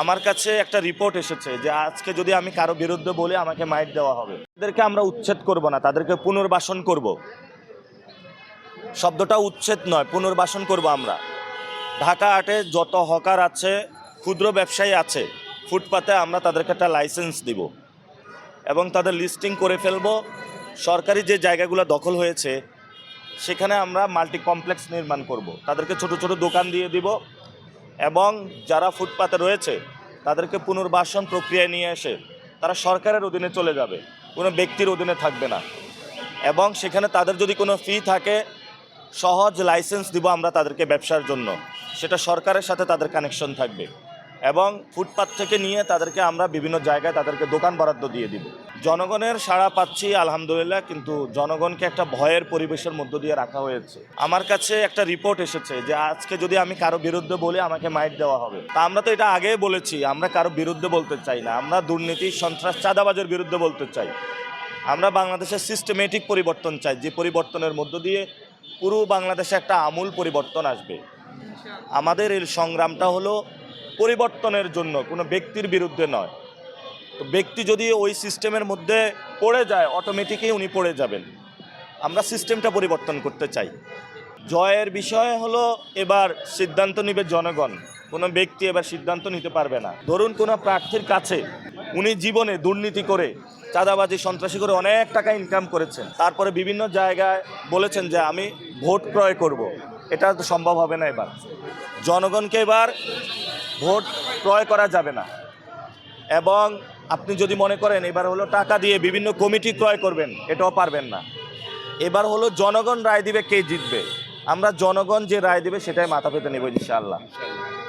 আমার কাছে একটা রিপোর্ট এসেছে যে আজকে যদি আমি কারো বিরুদ্ধে বলি আমাকে মাইট দেওয়া হবে। তাদেরকে আমরা উচ্ছেদ করব না, তাদেরকে পুনর্বাসন করব। শব্দটা উচ্ছেদ নয়, পুনর্বাসন করব আমরা। ঢাকা হাটে যত হকার আছে, ক্ষুদ্র ব্যবসায়ী আছে, ফুটপাতে আমরা তাদেরকে একটা লাইসেন্স দিব এবং তাদের লিস্টিং করে ফেলব। সরকারি যে জায়গাগুলো দখল হয়েছে সেখানে আমরা মাল্টি কমপ্লেক্স নির্মাণ করব। তাদেরকে ছোট ছোট দোকান দিয়ে দিব এবং যারা ফুটপাতে রয়েছে তাদেরকে পুনর্বাসন প্রক্রিয়ায় নিয়ে এসে তারা সরকারের অধীনে চলে যাবে, কোনো ব্যক্তির অধীনে থাকবে না। এবং সেখানে তাদের যদি কোনো ফি থাকে, সহজ লাইসেন্স দিব আমরা তাদেরকে ব্যবসার জন্য, সেটা সরকারের সাথে তাদের কানেকশন থাকবে। এবং ফুটপাত থেকে নিয়ে তাদেরকে আমরা বিভিন্ন জায়গায় তাদেরকে দোকান বরাদ্দ দিয়ে দিব। জনগণের সাড়া পাচ্ছি আলহামদুলিল্লাহ, কিন্তু জনগণকে একটা ভয়ের পরিবেশের মধ্য দিয়ে রাখা হয়েছে। আমার কাছে একটা রিপোর্ট এসেছে যে আজকে যদি আমি কারো বিরুদ্ধে বলি আমাকে মাইট দেওয়া হবে। তা আমরা তো এটা আগেই বলেছি, আমরা কারো বিরুদ্ধে বলতে চাই না, আমরা দুর্নীতি, সন্ত্রাস, চাঁদাবাজের বিরুদ্ধে বলতে চাই। আমরা বাংলাদেশের সিস্টেমেটিক পরিবর্তন চাই, যে পরিবর্তনের মধ্য দিয়ে পুরো বাংলাদেশে একটা আমূল পরিবর্তন আসবে। আমাদের এই সংগ্রামটা হলো পরিবর্তনের জন্য, কোনো ব্যক্তির বিরুদ্ধে নয়। তো ব্যক্তি যদি ওই সিস্টেমের মধ্যে পড়ে যায়, অটোমেটিকই উনি পড়ে যাবেন। আমরা সিস্টেমটা পরিবর্তন করতে চাই। জয়ের বিষয় হলো এবার সিদ্ধান্ত নেবে জনগণ, কোনো ব্যক্তি এবার সিদ্ধান্ত নিতে পারবে না। ধরুন কোনো প্রার্থীর কাছে উনি জীবনে দুর্নীতি করে, চাঁদাবাজি, সন্ত্রাসী করে অনেক টাকা ইনকাম করেছেন, তারপরে বিভিন্ন জায়গায় বলেছেন যে আমি ভোট ক্রয় করব। এটা তো সম্ভব হবে না। এবার জনগণকে এবার ভোট ক্রয় করা যাবে না। এবং আপনি যদি মনে করেন এবার হলো টাকা দিয়ে বিভিন্ন কমিটি ক্রয় করবেন, এটাও পারবেন না। এবার হলো জনগণ রায় দিবে কে জিতবে। আমরা জনগণ যে রায় দিবে সেটাই মাথা পেতে নেব ইনশাআল্লাহ।